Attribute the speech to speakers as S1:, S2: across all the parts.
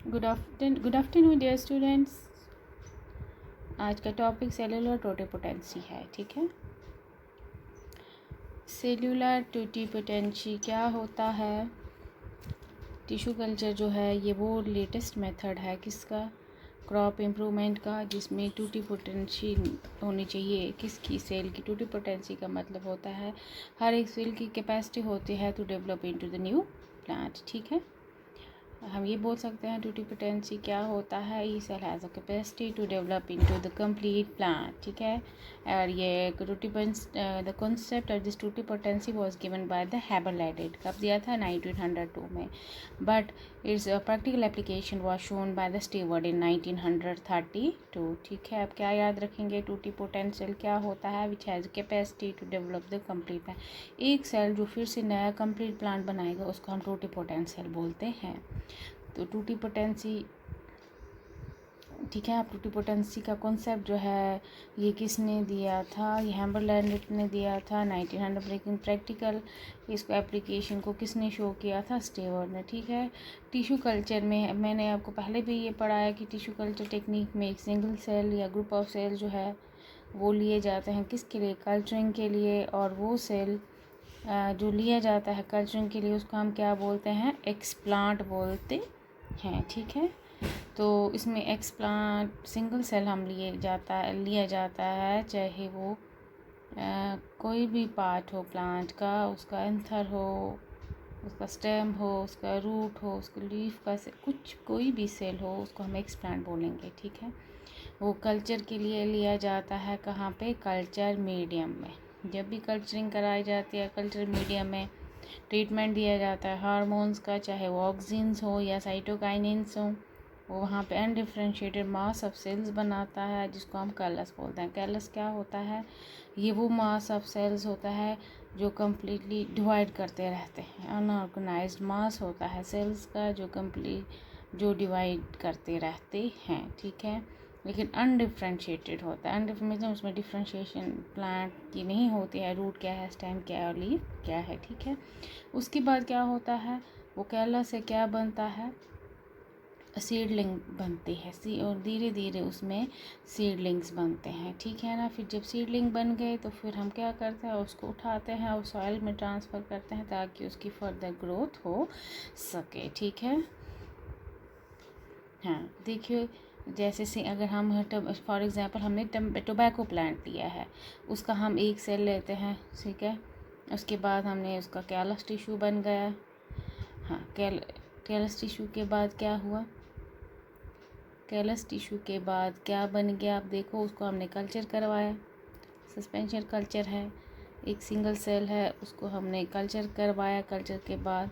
S1: Good afternoon dear students. आज का topic cellular totipotency है। ठीक है, सेलुलर टोटिपोटेंसी क्या होता है? टिश्यू कल्चर जो है ये वो लेटेस्ट मेथड है किसका? क्रॉप इम्प्रूवमेंट का, जिसमें टोटिपोटेंसी होनी चाहिए। किसकी? सेल की। टोटिपोटेंसी का मतलब होता है हर एक सेल की कैपेसिटी होती है to develop into the new plant. ठीक है, हम ये बोल सकते हैं टोटिपोटेंसी क्या होता है? A cell has a capacity to develop into the complete plant. ठीक है, और ये the concept of this totipotency was given by the Haberlandt. कब दिया था? 1902 में। But it's practical application was shown by the Steward in 1932। ठीक है, अब क्या याद रखेंगे? टोटिपोटेंशियल क्या होता है? Which has capacity to develop the complete plant. एक सेल जो फिर से नया कंप्लीट प्लांट बनाएगा उसको हम टोटिपोटेंशियल बोलते हैं। तो टोटिपोटेंसी, ठीक है, आप टोटिपोटेंसी का कॉन्सेप्ट जो है ये किसने दिया था? ये हेबर लैडेड ने दिया था 1900। लेकिन प्रैक्टिकल इसको एप्लीकेशन को किसने शो किया था? स्टीवर्ड ने। ठीक है, टिश्यू कल्चर में मैंने आपको पहले भी ये पढ़ाया कि टिश्यू कल्चर टेक्निक में एक सिंगल सेल या ग्रुप ऑफ सेल जो है वो लिए जाते हैं। किसके लिए? कल्चरिंग के लिए। और वो सेल जो लिया जाता है कल्चरिंग के लिए उसको हम क्या बोलते हैं? एक्सप्लांट बोलते हैं। ठीक है, तो इसमें एक्सप्लांट सिंगल सेल हम लिया जाता है, चाहे वो कोई भी पार्ट हो प्लांट का, उसका एंथर हो, उसका स्टेम हो, उसका रूट हो, उसका लीफ का कुछ कोई भी सेल हो उसको हम एक्सप्लांट बोलेंगे। ठीक है, वो कल्चर के लिए लिया जाता है। कहाँ पे? कल्चर मीडियम में। जब भी कल्चरिंग कराई जाती है कल्चर मीडियम में ट्रीटमेंट दिया जाता है हार्मोन्स का, चाहे वो ऑक्सिन्स हो या साइटोकाइनिन्स हो, वो वहाँ पे अनडिफ्रेंशिएटेड मास ऑफ सेल्स बनाता है जिसको हम कैलस बोलते हैं। कैलस क्या होता है? ये वो मास ऑफ सेल्स होता है जो कम्प्लीटली डिवाइड करते रहते हैं। अनऑर्गेनाइज्ड मास होता है सेल्स का जो डिवाइड करते रहते हैं। ठीक है, लेकिन अनडिफ्रेंशिएटेड होता है। मतलब उसमें डिफ्रेंशिएशन प्लांट की नहीं होती है, रूट क्या है, स्टेम क्या है और लीफ क्या है। ठीक है, उसके बाद क्या होता है? वो कैलस से क्या बनता है? सीडलिंग बनती है। और धीरे धीरे उसमें सीडलिंग्स बनते हैं। ठीक है ना, फिर जब सीडलिंग बन गए तो फिर हम क्या करते हैं? उसको उठाते हैं और सॉइल में ट्रांसफ़र करते हैं ताकि उसकी फर्दर ग्रोथ हो सके। ठीक है, हाँ देखिए, जैसे से अगर हम फॉर एग्ज़ाम्पल हमने टोबैको प्लांट लिया है, उसका हम एक सेल लेते हैं। ठीक है, उसके बाद हमने उसका कैलस टिश्यू बन गया। हाँ, कैलस टिश्यू के बाद क्या हुआ? कैलस टिश्यू के बाद क्या बन गया? आप देखो, उसको हमने कल्चर करवाया। सस्पेंशन कल्चर है, एक सिंगल सेल है, उसको हमने कल्चर करवाया। कल्चर के बाद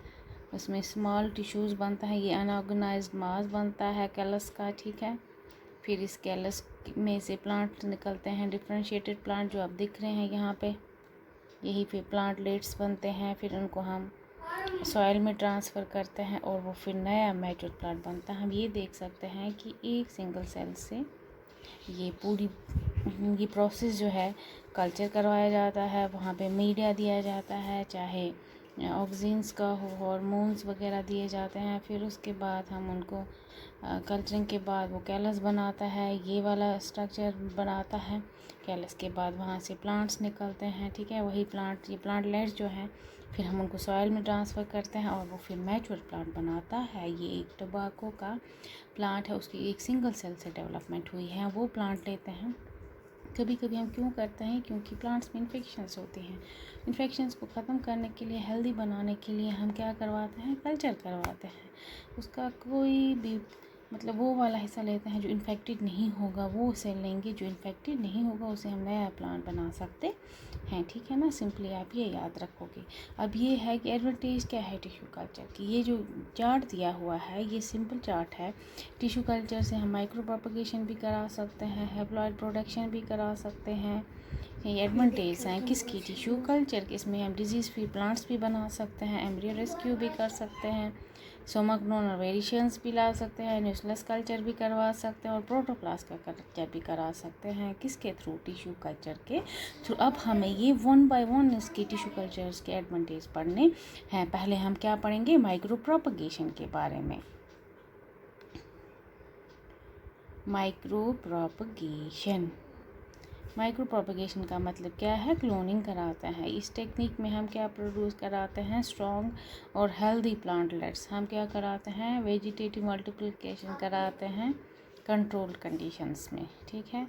S1: उसमें स्मॉल टिश्यूज़ बनता है, ये अनऑर्गेनाइज्ड मास बनता है कैलस का। ठीक है, फिर इस कैलस में से प्लांट निकलते हैं, डिफ्रेंशिएटेड प्लांट जो आप दिख रहे हैं यहाँ पे, यही फिर प्लांटलेट्स बनते हैं। फिर उनको हम सॉइल में ट्रांसफ़र करते हैं और वो फिर नया मैच्योर प्लांट बनता है। हम ये देख सकते हैं कि एक सिंगल सेल से ये पूरी ये प्रोसेस जो है कल्चर करवाया जाता है, वहाँ पे मीडिया दिया जाता है, चाहे ऑक्सीजन्स का हो, हार्मोन्स वगैरह दिए जाते हैं। फिर उसके बाद हम उनको कल्चरिंग के बाद वो कैलस बनाता है, ये वाला स्ट्रक्चर बनाता है। कैलस के बाद वहाँ से प्लांट्स निकलते हैं। ठीक है, वही प्लांट, ये प्लांटलेट्स जो हैं फिर हम उनको सॉइल में ट्रांसफ़र करते हैं और वो फिर मैच्योर प्लांट बनाता है। ये एक टोबैको का प्लांट है, उसकी एक सिंगल सेल से डेवलपमेंट हुई है, वो प्लांट लेते हैं। कभी कभी हम क्यों करते हैं? क्योंकि प्लांट्स में इन्फेक्शंस होती हैं। इन्फेक्शंस को ख़त्म करने के लिए, हेल्दी बनाने के लिए हम क्या करवाते हैं? कल्चर करवाते हैं। उसका कोई भी मतलब वो वाला हिस्सा लेते हैं जो इन्फेक्टेड नहीं होगा, वो सेल लेंगे। जो इन्फेक्टेड नहीं होगा उसे हम नया प्लांट बना सकते हैं। ठीक है ना, सिंपली आप ये याद रखोगे। अब ये है कि एडवांटेज क्या है टिश्यू कल्चर की। ये जो चार्ट दिया हुआ है ये सिंपल चार्ट है। टिश्यू कल्चर से हम माइक्रो प्रोपगेशन भी करा सकते हैं, हैप्लॉइड प्रोडक्शन भी करा सकते हैं। ये एडवांटेज हैं किसकी? टिश्यू कल्चर के। इसमें हम डिजीज़ फ्री प्लांट्स भी बना सकते हैं, एम्ब्रियो रेस्क्यू भी कर सकते हैं, सोमोग्नोन और वेरिएशंस भी ला सकते हैं, न्यूक्लियस कल्चर भी करवा सकते हैं और प्रोटोप्लास्ट का कल्चर भी करा सकते हैं। किसके थ्रू? टिश्यू कल्चर के थ्रू। अब हमें ये वन बाय वन इसके टिश्यू कल्चर्स के एडवांटेज पढ़ने हैं। पहले हम क्या पढ़ेंगे? माइक्रो प्रोपगेशन के बारे में। Micro propagation. माइक्रो प्रोपगेशन का मतलब क्या है? क्लोनिंग कराता है। इस टेक्निक में हम क्या प्रोड्यूस कराते हैं? स्ट्रॉन्ग और हेल्दी प्लांटलेट्स। हम क्या कराते हैं? वेजिटेटिव मल्टीप्लिकेशन कराते हैं कंट्रोल्ड कंडीशंस में, ठीक है।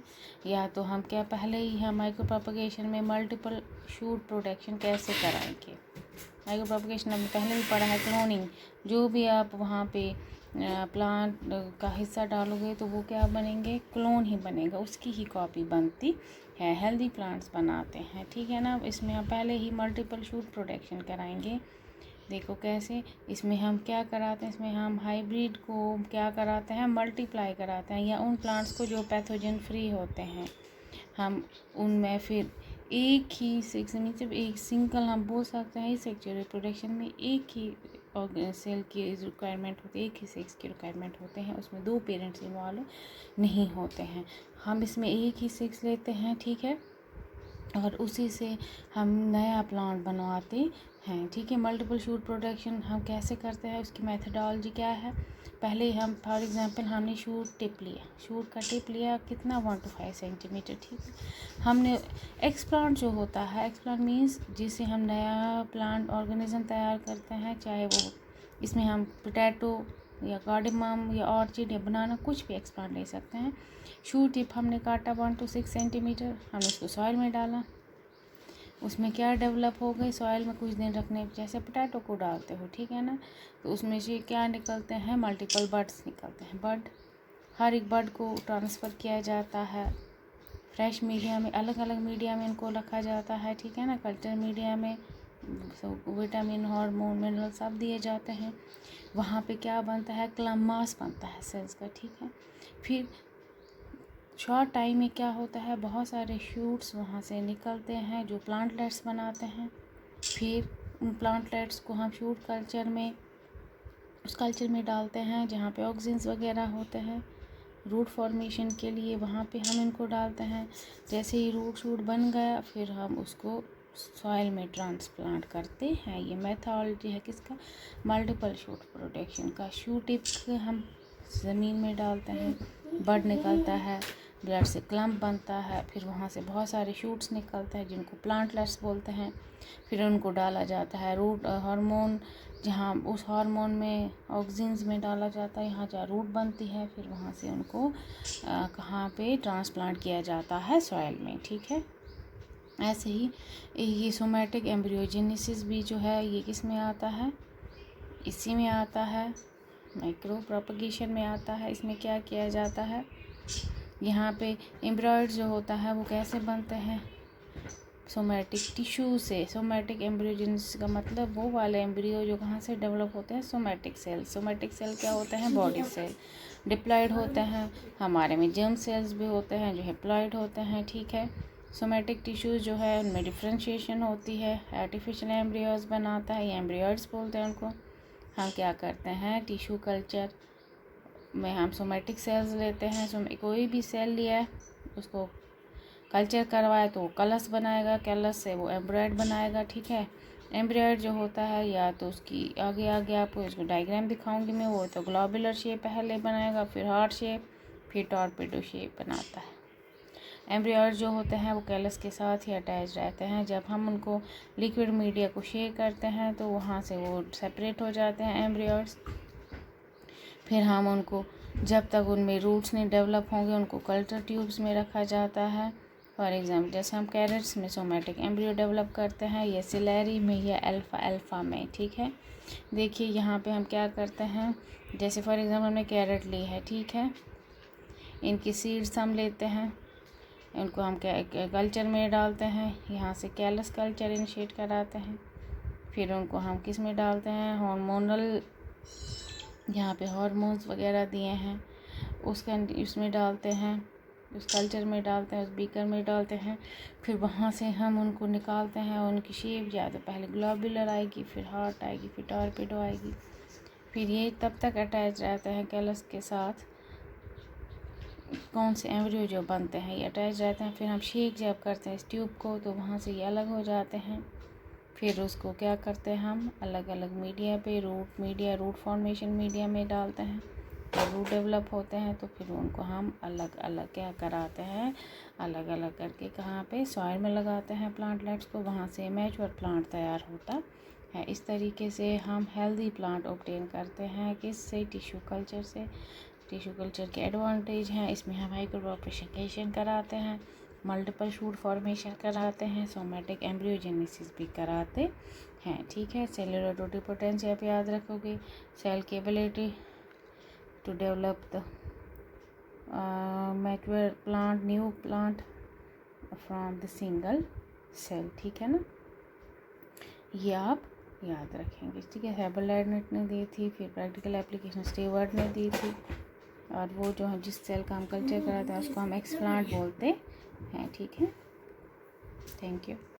S1: या तो हम क्या पहले ही हम माइक्रो प्रोपगेशन में मल्टीपल शूट प्रोटेक्शन कैसे कराएंगे? माइक्रो प्रोपगेशन हमने पहले भी पढ़ा है। क्लोनिंग, जो भी आप वहाँ पे प्लांट का हिस्सा डालोगे तो वो क्या बनेंगे? क्लोन ही बनेगा, उसकी ही कॉपी बनती है। हेल्दी प्लांट्स बनाते हैं, ठीक है ना। इसमें हम पहले ही मल्टीपल शूट प्रोटेक्शन कराएंगे। देखो कैसे, इसमें हम क्या कराते हैं? इसमें हम हाइब्रिड को क्या कराते हैं? मल्टीप्लाई कराते हैं, या उन प्लांट्स को जो पैथोजन फ्री होते हैं हम उनमें फिर एक ही सिर्फ एक सिंगल हम बोल सकते हैं सेक्सुअल रिप्रोडक्शन में एक ही सेल की रिक्वायरमेंट होती है, एक ही सेक्स की रिक्वायरमेंट होते हैं, उसमें 2 पेरेंट्स इन्वॉल्व नहीं होते हैं। हम इसमें एक ही सेक्स लेते हैं, ठीक है, और उसी से हम नया प्लांट बनवाते हैं, ठीक है। मल्टीपल शूट प्रोडक्शन हम कैसे करते हैं? उसकी मेथडोलॉजी क्या है? पहले हम फॉर एग्जांपल हमने शूट का टिप लिया कितना 1 to 5 सेंटीमीटर, ठीक है। हमने एक्सप्लांट जो होता है, एक्सप्लांट मीन्स जिसे हम नया प्लांट ऑर्गेनिज्म तैयार करते हैं, चाहे वो इसमें हम पोटैटो या कार्डेमम या ऑर्चिड या बनाना कुछ भी एक्सप्लांट ले सकते हैं। शूट टिप हमने काटा 1 to 6 सेंटीमीटर, हमने उसको सॉइल में डाला। उसमें क्या डेवलप हो गई? सॉइल में कुछ दिन रखने, जैसे पोटैटो को डालते हो, ठीक है ना, तो उसमें से क्या निकलते हैं? मल्टीपल बर्ड्स निकलते हैं। बर्ड, हर एक बर्ड को ट्रांसफ़र किया जाता है फ्रेश मीडिया में, अलग अलग मीडिया में इनको रखा जाता है, ठीक है ना। कल्चर मीडिया में विटामिन, हार्मोन, मिनरल सब दिए जाते हैं। वहाँ पे क्या बनता है? क्लम मास बनता है सेल्स का, ठीक है। फिर शॉर्ट टाइम में क्या होता है? बहुत सारे शूट्स वहाँ से निकलते हैं जो प्लांटलेट्स बनाते हैं। फिर उन प्लांटलेट्स को हम शूट कल्चर में, उस कल्चर में डालते हैं जहाँ पे ऑक्सीजन्स वगैरह होते हैं रूट फॉर्मेशन के लिए, वहाँ पे हम इनको डालते हैं। जैसे ही रूट शूट बन गया फिर हम उसको सॉइल में ट्रांसप्लांट करते हैं। ये मेथोडोलॉजी है किसका? मल्टीपल शूट प्रोटेक्शन का। शूट टिप हम ज़मीन में डालते हैं, बड निकलता है, ब्लड से क्लम्प बनता है, फिर वहाँ से बहुत सारे शूट्स निकलते हैं जिनको प्लांटलेट्स बोलते हैं। फिर उनको डाला जाता है रूट हार्मोन, जहाँ उस हार्मोन में ऑक्सीजन्स में डाला जाता है, यहाँ जहाँ रूट बनती है, फिर वहाँ से उनको कहाँ पे ट्रांसप्लांट किया जाता है? सॉइल में, ठीक है। ऐसे ही ये सोमैटिक एम्ब्रियोजेनेसिस भी जो है ये किस में आता है? इसी में आता है, माइक्रो प्रोपगेशन में आता है। इसमें क्या किया जाता है? यहाँ पे एम्ब्रॉयड जो होता है वो कैसे बनते हैं? सोमैटिक टिश्यू से। सोमैटिक एम्ब्रियोजेनेसिस का मतलब वो वाले एम्ब्रियो जो कहाँ से डेवलप होते हैं? Somatic cell. सोमैटिक सेल क्या होते हैं? Body cell. डिप्लॉयड होते हैं, हमारे में जर्म सेल्स भी होते हैं जो हैप्लॉयड होते हैं, ठीक है। सोमैटिक टिश्यूज़ जो है उनमें डिफ्रेंशिएशन होती है, आर्टिफिशियल एम्ब्रियोज बनाता है, ये एम्ब्रियोइड्स बोलते हैं उनको। हम क्या करते हैं? टिश्यू कल्चर में हम सोमैटिक सेल्स लेते हैं, कोई भी सेल लिया है उसको कल्चर करवाए तो वो कलस बनाएगा, कलस से वो एम्ब्रॉयड बनाएगा, ठीक है। एम्ब्रॉयड जो होता है या तो उसकी आगे आपको इसको डायग्राम दिखाऊंगी मैं, वो तो ग्लोबुलर शेप पहले बनाएगा, फिर हार्ट शेप, फिर टॉर्पेडो शेप बनाता है। एम्ब्रॉयड जो होते हैं वो कैलस के साथ ही अटैच रहते हैं। जब हम उनको लिक्विड मीडिया को शेक करते हैं तो वहाँ से वो सेपरेट हो जाते हैं एम्ब्रॉयड्स। फिर हम उनको, जब तक उनमें रूट्स नहीं डेवलप होंगे, उनको कल्चर ट्यूब्स में रखा जाता है। फॉर एग्जाम्पल जैसे हम कैरेट्स में सोमैटिक एम्ब्रियो डेवलप करते हैं, या सिलेरी में या अल्फ़ा में, ठीक है। देखिए यहाँ पे हम क्या करते हैं, जैसे फॉर एग्जाम्पल हमने कैरेट ली है, ठीक है। इनकी सीड्स हम लेते हैं, उनको हम कल्चर में डालते हैं, यहाँ से कैलस कल्चर इनिशिएट कराते हैं। फिर उनको हम किस में डालते हैं? हार्मोनल, यहाँ पे हार्मोन्स वगैरह दिए हैं उसका इसमें डालते हैं, उस कल्चर में डालते हैं, उस बीकर में डालते हैं। फिर वहाँ से हम उनको निकालते हैं, उनकी शेप या तो पहले ग्लोबुलर आएगी, फिर हार्ट आएगी, फिर टॉर्पेडो आएगी। फिर ये तब तक अटैच रहते हैं कैलस के साथ, कौन से एम्ब्रियो जो बनते हैं ये अटैच रहते हैं। फिर हम शेक जब करते हैं इस ट्यूब को तो वहाँ से ये अलग हो जाते हैं। फिर उसको क्या करते हैं? हम अलग अलग मीडिया पे, रूट फॉर्मेशन मीडिया में डालते हैं, जब रूट डेवलप होते हैं तो फिर उनको हम अलग अलग क्या कराते हैं, अलग अलग करके कहाँ पे सॉइल में लगाते हैं प्लांटलेट्स को, वहाँ से मैच्योर प्लांट तैयार होता है। इस तरीके से हम हेल्दी प्लांट ऑब्टेन करते हैं किससे, टिश्यू कल्चर से। टिश्यू कल्चर के एडवांटेज हैं, इसमें हम हाइग्रोप्रोपेगेशन कराते हैं, मल्टीपल शूट फॉर्मेशन कराते हैं, सोमेटिक एम्ब्रियोजेनेसिस भी कराते हैं। ठीक है, सेलुलर टोटिपोटेंसी आप याद रखोगे, सेल की ability to develop the mature plant, new plant from the single cell. ठीक है ना, ये आप याद रखेंगे। ठीक है, हेबलैंड ने दी थी, फिर प्रैक्टिकल एप्लीकेशन स्टीवर्ट ने दी थी, और वो जो हम जिस सेल का हम कल्चर कराते हैं उसको हम एक्सप्लांट बोलते हैं। ठीक है, थैंक यू।